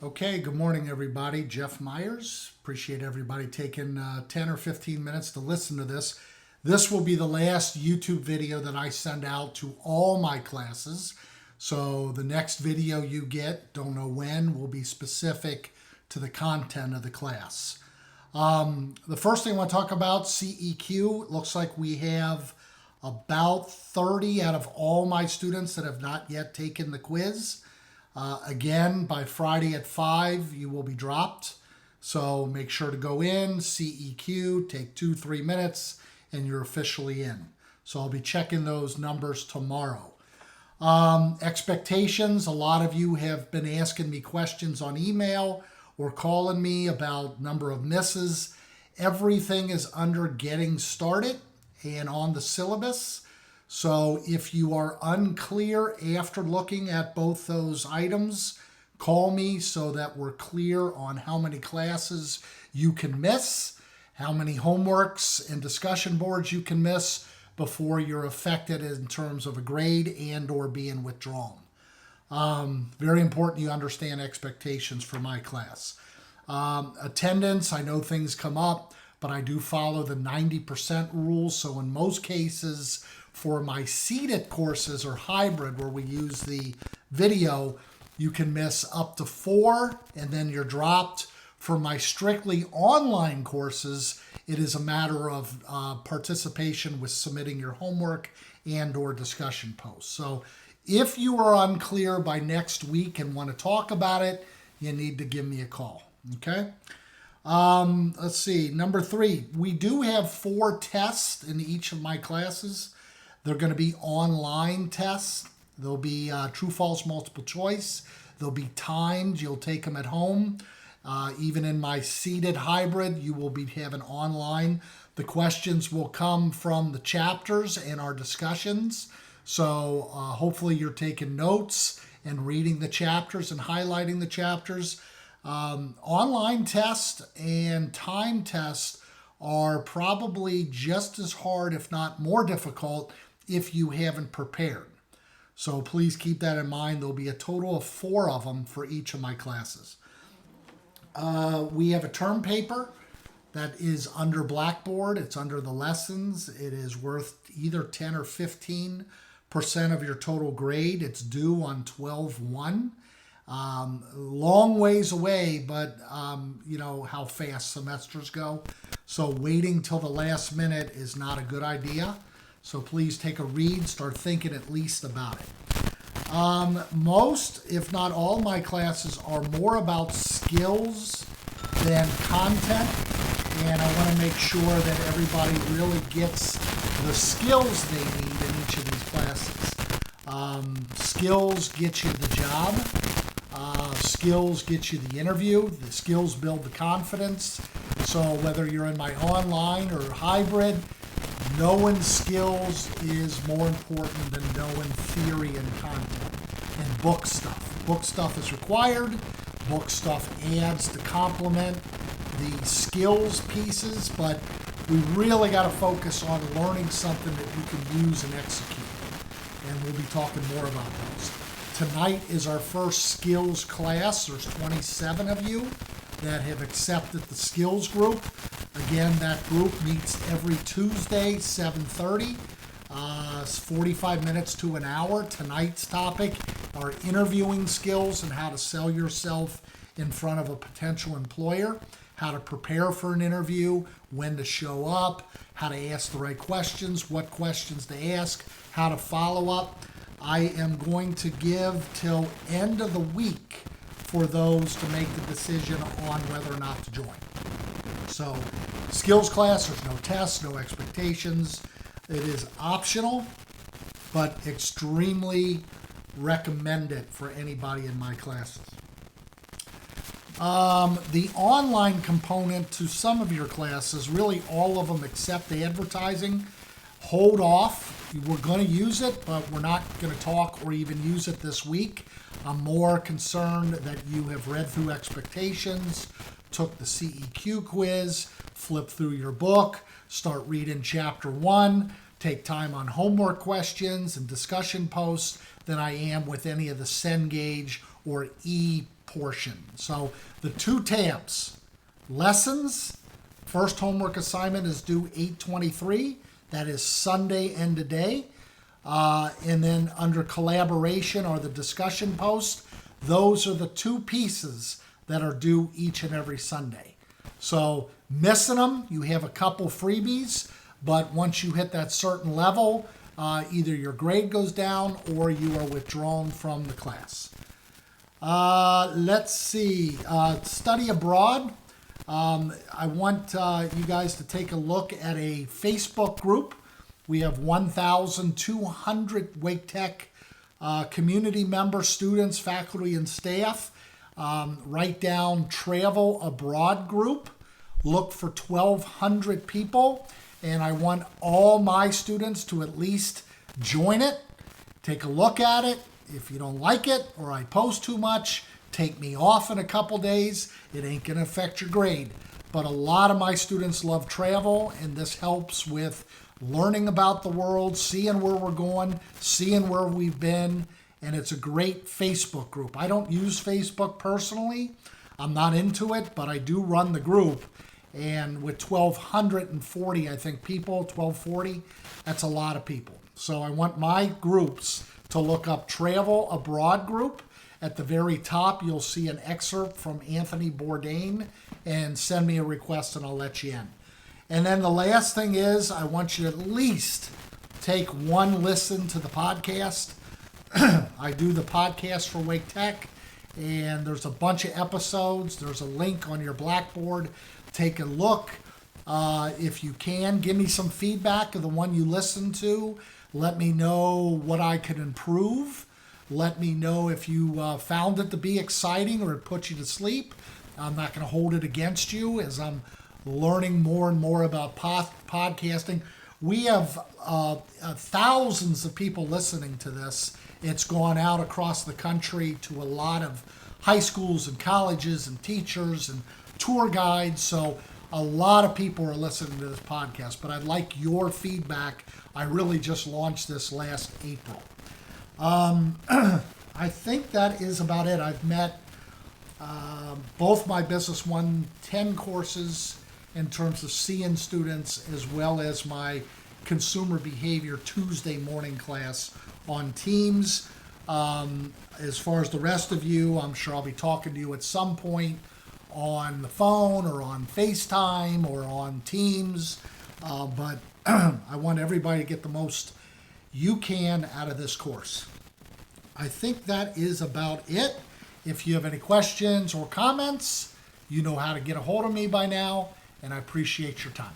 Okay, good morning, everybody. Jeff Myers. Appreciate everybody taking 10 or 15 minutes to listen to this. This will be the last YouTube video that I send out to all my classes. So the next video you get, don't know when, will be specific to the content of the class. The first thing I want to talk about, CEQ. It looks like we have about 30 out of all my students that have not yet taken the quiz. Again, by Friday at 5, you will be dropped. So make sure to go in, CEQ, take 2-3 minutes, and you're officially in. So I'll be checking those numbers tomorrow. Expectations, a lot of you have been asking me questions on email or calling me about number of misses. Everything is under getting started and on the syllabus. So if you are unclear after looking at both those items, call me so that we're clear on how many classes you can miss, how many homeworks and discussion boards you can miss before you're affected in terms of a grade and or being withdrawn. Very important you understand expectations for my class. Attendance, I know things come up, but I do follow the 90% rule. So in most cases, for my seated courses or hybrid where we use the video, you can miss up to 4 and then you're dropped. For my strictly online courses, it is a matter of participation with submitting your homework and or discussion posts. So if you are unclear by next week and want to talk about it, you need to give me a call, okay? Let's see, number 3, we do have 4 tests in each of my classes. They're going to be online tests. There'll be true, false, multiple choice. They'll be timed. You'll take them at home. Even in my seated hybrid, you will be having online. The questions will come from the chapters and our discussions. So hopefully you're taking notes and reading the chapters and highlighting the chapters. Online tests and time tests are probably just as hard, if not more difficult, if you haven't prepared. So please keep that in mind. There'll be a total of 4 of them for each of my classes. We have a term paper that is under Blackboard. It's under the lessons. It is worth either 10 or 15% of your total grade. It's due on 12/1. Long ways away, but you know how fast semesters go. So waiting till the last minute is not a good idea. So please take a read, start thinking at least about it. Most, if not all, my classes are more about skills than content. And I want to make sure that everybody really gets the skills they need in each of these classes. Skills get you the job. Skills get you the interview. The skills build the confidence. So whether you're in my online or hybrid, knowing skills is more important than knowing theory and content. And book stuff. Book stuff is required. Book stuff adds to complement the skills pieces, but we really got to focus on learning something that you can use and execute. And we'll be talking more about those. Tonight is our first skills class. There's 27 of you that have accepted the skills group. Again, that group meets every Tuesday, 7:30. It's 45 minutes to an hour. Tonight's topic are interviewing skills and how to sell yourself in front of a potential employer, how to prepare for an interview, when to show up, how to ask the right questions, what questions to ask, how to follow up. I am going to give till end of the week for those to make the decision on whether or not to join. So, skills class, there's no tests, no expectations. It is optional, but extremely recommended for anybody in my classes. The online component to some of your classes, really all of them except advertising, hold off. We're going to use it, but we're not going to talk or even use it this week. I'm more concerned that you have read through expectations, took the CEQ quiz, flip through your book, start reading chapter 1, take time on homework questions and discussion posts than I am with any of the Cengage or portion. So the 2 tabs, lessons, first homework assignment is due 8/23. That is Sunday end of day. And then under collaboration or the discussion post, those are the 2 pieces that are due each and every Sunday. So missing them, you have a couple freebies, but once you hit that certain level, either your grade goes down or you are withdrawn from the class. Let's see, study abroad. I want you guys to take a look at a Facebook group. We have 1,200 Wake Tech community members, students, faculty, and staff. Write down Travel Abroad Group. Look for 1,200 people, and I want all my students to at least join it. Take a look at it. If you don't like it or I post too much, take me off in a couple days. It ain't going to affect your grade. But a lot of my students love travel, and this helps with learning about the world, seeing where we're going, seeing where we've been, and it's a great Facebook group. I don't use Facebook personally. I'm not into it, but I do run the group. And with 1,240, I think, people, 1,240, that's a lot of people. So I want my groups to look up Travel Abroad Group. At the very top, you'll see an excerpt from Anthony Bourdain, and send me a request and I'll let you in. And then the last thing is, I want you to at least take one listen to the podcast. I do the podcast for Wake Tech, and there's a bunch of episodes. There's a link on your Blackboard. Take a look. If you can, give me some feedback of the one you listened to. Let me know what I could improve. Let me know if you found it to be exciting or it put you to sleep. I'm not going to hold it against you as I'm learning more and more about podcasting. We have thousands of people listening to this. It's gone out across the country to a lot of high schools and colleges and teachers and tour guides. So a lot of people are listening to this podcast, but I'd like your feedback. I really just launched this last April. I think that is about it. I've met both my Business 110 courses in terms of seeing students, as well as my Consumer Behavior Tuesday morning class on Teams. As far as the rest of you, I'm sure I'll be talking to you at some point on the phone or on FaceTime or on Teams. But I want everybody to get the most you can out of this course. I think that is about it. If you have any questions or comments, you know how to get a hold of me by now, and I appreciate your time.